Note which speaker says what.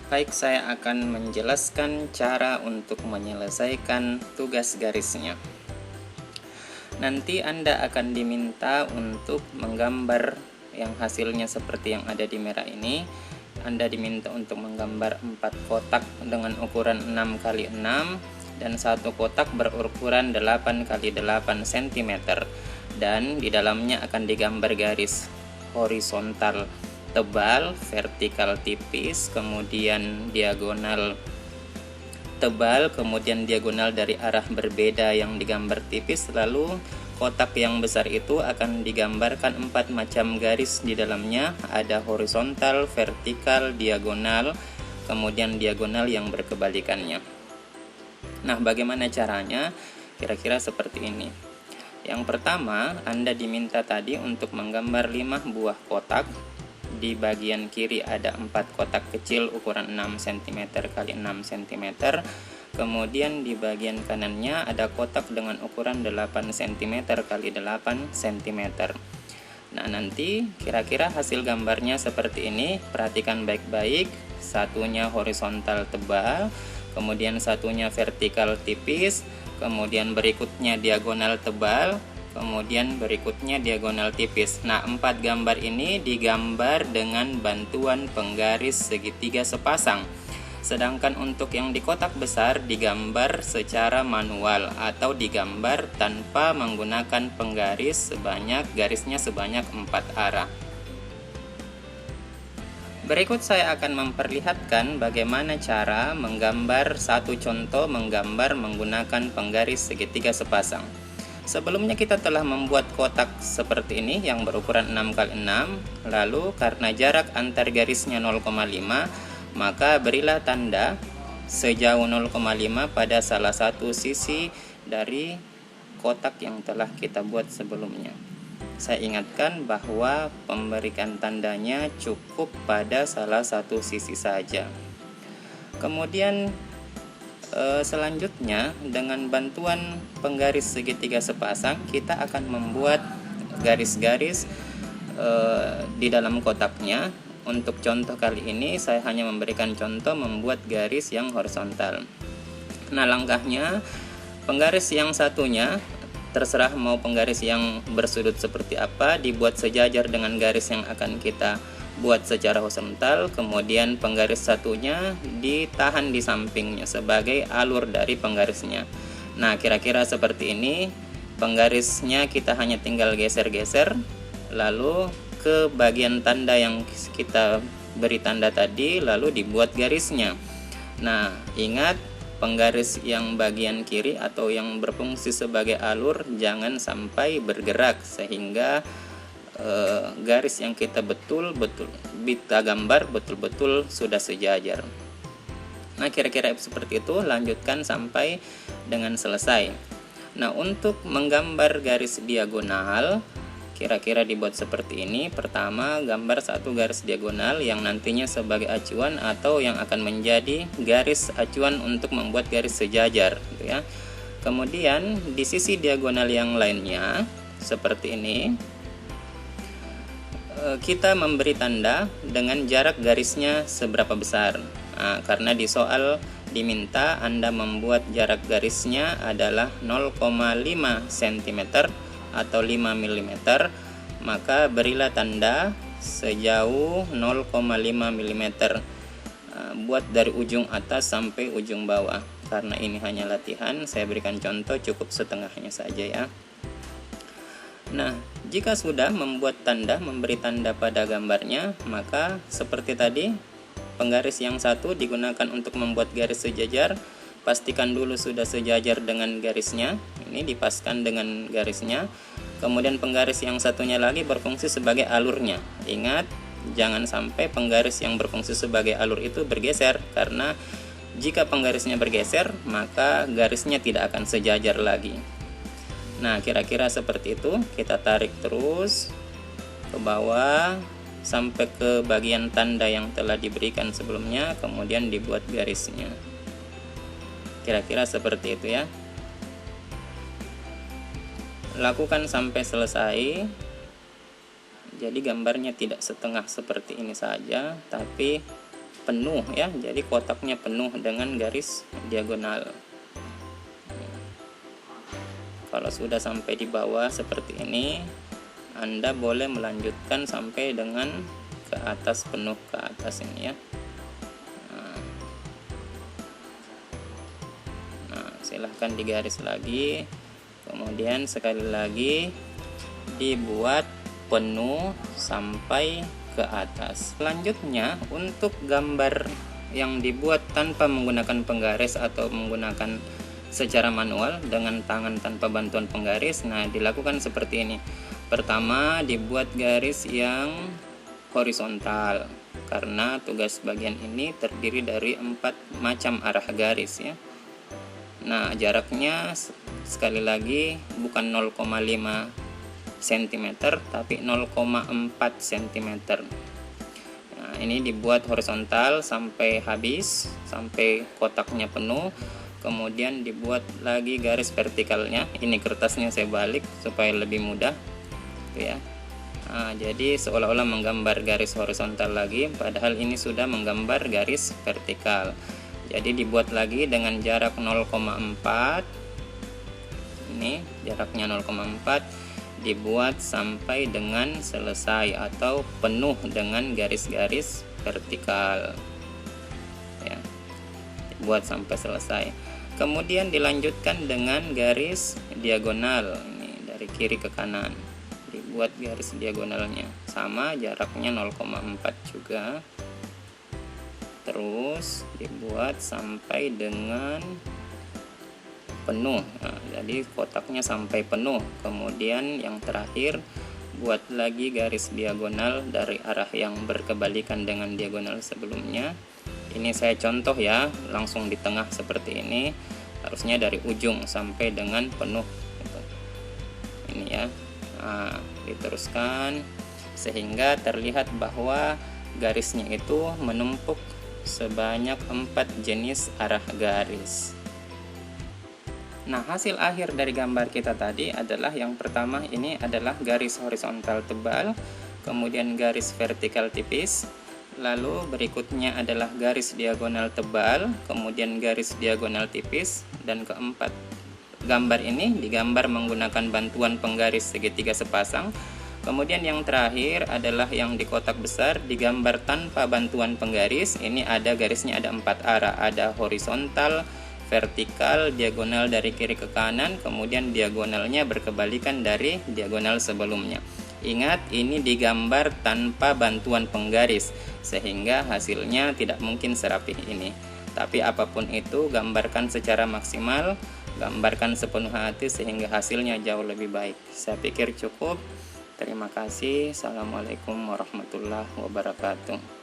Speaker 1: Baik, saya akan menjelaskan cara untuk menyelesaikan tugas garisnya. Nanti Anda akan diminta untuk menggambar yang hasilnya seperti yang ada di merah ini. Anda diminta untuk menggambar 4 kotak dengan ukuran 6x6 dan satu kotak berukuran 8x8 cm, dan di dalamnya akan digambar garis horizontal tebal, vertikal tipis, kemudian diagonal tebal, kemudian diagonal dari arah berbeda yang digambar tipis. Lalu kotak yang besar itu akan digambarkan 4 macam garis di dalamnya, ada horizontal, vertikal, diagonal, kemudian diagonal yang berkebalikannya. Nah, bagaimana caranya? Kira-kira seperti ini. Yang pertama, Anda diminta tadi untuk menggambar 5 buah kotak. Di bagian kiri ada 4 kotak kecil ukuran 6 cm x 6 cm. Kemudian di bagian kanannya ada kotak dengan ukuran 8 cm x 8 cm. Nah, nanti kira-kira hasil gambarnya seperti ini. Perhatikan baik-baik. Satunya horizontal tebal, kemudian satunya vertikal tipis, kemudian berikutnya diagonal tebal, kemudian berikutnya diagonal tipis. Nah, 4 gambar ini digambar dengan bantuan penggaris segitiga sepasang. Sedangkan untuk yang di kotak besar digambar secara manual atau digambar tanpa menggunakan penggaris garisnya sebanyak 4 arah. Berikut saya akan memperlihatkan bagaimana cara menggambar satu contoh menggambar menggunakan penggaris segitiga sepasang. Sebelumnya kita telah membuat kotak seperti ini yang berukuran 6x6. Lalu karena jarak antar garisnya 0,5, maka berilah tanda sejauh 0,5 pada salah satu sisi dari kotak yang telah kita buat sebelumnya. Saya ingatkan bahwa pemberikan tandanya cukup pada salah satu sisi saja. Kemudian selanjutnya dengan bantuan penggaris segitiga sepasang kita akan membuat garis-garis di dalam kotaknya. Untuk contoh kali ini saya hanya memberikan contoh membuat garis yang horizontal. Nah, langkahnya penggaris yang satunya terserah mau penggaris yang bersudut seperti apa, dibuat sejajar dengan garis yang akan kita buat secara horizontal. Kemudian penggaris satunya ditahan di sampingnya sebagai alur dari penggarisnya. Nah, kira-kira seperti ini. Penggarisnya kita hanya tinggal geser-geser, lalu ke bagian tanda yang kita beri tanda tadi, lalu dibuat garisnya. Nah, ingat, penggaris yang bagian kiri atau yang berfungsi sebagai alur jangan sampai bergerak sehingga garis yang kita gambar betul-betul sudah sejajar. Nah, kira-kira seperti itu. Lanjutkan sampai dengan selesai. Nah, untuk menggambar garis diagonal kira-kira dibuat seperti ini. Pertama, gambar satu garis diagonal yang nantinya sebagai acuan atau yang akan menjadi garis acuan untuk membuat garis sejajar, gitu ya. Kemudian di sisi diagonal yang lainnya seperti ini, kita memberi tanda dengan jarak garisnya seberapa besar. Nah, karena di soal diminta Anda membuat jarak garisnya adalah 0,5 cm atau 5 mm, maka berilah tanda sejauh 0,5 mm. Buat dari ujung atas sampai ujung bawah. Karena ini hanya latihan, saya berikan contoh cukup setengahnya saja ya. Nah, jika sudah membuat tanda, memberi tanda pada gambarnya, maka seperti tadi, penggaris yang satu digunakan untuk membuat garis sejajar. Pastikan dulu sudah sejajar dengan garisnya. Ini dipaskan dengan garisnya. Kemudian penggaris yang satunya lagi berfungsi sebagai alurnya. Ingat, jangan sampai penggaris yang berfungsi sebagai alur itu bergeser, karena jika penggarisnya bergeser, maka garisnya tidak akan sejajar lagi. Nah, kira-kira seperti itu. Kita tarik terus ke bawah sampai ke bagian tanda yang telah diberikan sebelumnya, kemudian dibuat garisnya. Kira-kira seperti itu ya. Lakukan sampai selesai. Jadi gambarnya tidak setengah seperti ini saja, tapi penuh ya, jadi kotaknya penuh dengan garis diagonal. Kalau sudah sampai di bawah seperti ini, Anda boleh melanjutkan sampai dengan ke atas, penuh ke atas ini ya. Nah, silahkan digaris lagi, kemudian sekali lagi dibuat penuh sampai ke atas. Selanjutnya, untuk gambar yang dibuat tanpa menggunakan penggaris atau menggunakan secara manual dengan tangan tanpa bantuan penggaris, nah dilakukan seperti ini. Pertama, dibuat garis yang horizontal, karena tugas bagian ini terdiri dari 4 macam arah garis ya. Nah, jaraknya sekali lagi bukan 0,5 cm tapi 0,4 cm. Nah, ini dibuat horizontal sampai habis, sampai kotaknya penuh. Kemudian dibuat lagi garis vertikalnya. Ini kertasnya saya balik supaya lebih mudah ya. Nah, jadi seolah-olah menggambar garis horizontal lagi, padahal ini sudah menggambar garis vertikal. Jadi dibuat lagi dengan jarak 0,4. Ini jaraknya 0,4, dibuat sampai dengan selesai atau penuh dengan garis-garis vertikal ya, dibuat sampai selesai. Kemudian dilanjutkan dengan garis diagonal, ini dari kiri ke kanan, dibuat garis diagonalnya sama, jaraknya 0,4 juga, terus dibuat sampai dengan penuh. Nah, jadi kotaknya sampai penuh. Kemudian yang terakhir, buat lagi garis diagonal dari arah yang berkebalikan dengan diagonal sebelumnya. Ini saya contoh ya, langsung di tengah seperti ini, harusnya dari ujung sampai dengan penuh gitu. Ini ya. Nah, diteruskan sehingga terlihat bahwa garisnya itu menumpuk sebanyak 4 jenis arah garis. Nah, hasil akhir dari gambar kita tadi adalah yang pertama, ini adalah garis horizontal tebal, kemudian garis vertikal tipis, lalu berikutnya adalah garis diagonal tebal, kemudian garis diagonal tipis, dan keempat, gambar ini digambar menggunakan bantuan penggaris segitiga sepasang. Kemudian yang terakhir adalah yang di kotak besar digambar tanpa bantuan penggaris. Ini ada garisnya, ada 4 arah, ada horizontal, vertikal, diagonal dari kiri ke kanan, kemudian diagonalnya berkebalikan dari diagonal sebelumnya. Ingat, ini digambar tanpa bantuan penggaris, sehingga hasilnya tidak mungkin serapih ini. Tapi apapun itu, gambarkan secara maksimal, gambarkan sepenuh hati sehingga hasilnya jauh lebih baik. Saya pikir cukup. Terima kasih. Assalamualaikum warahmatullahi wabarakatuh.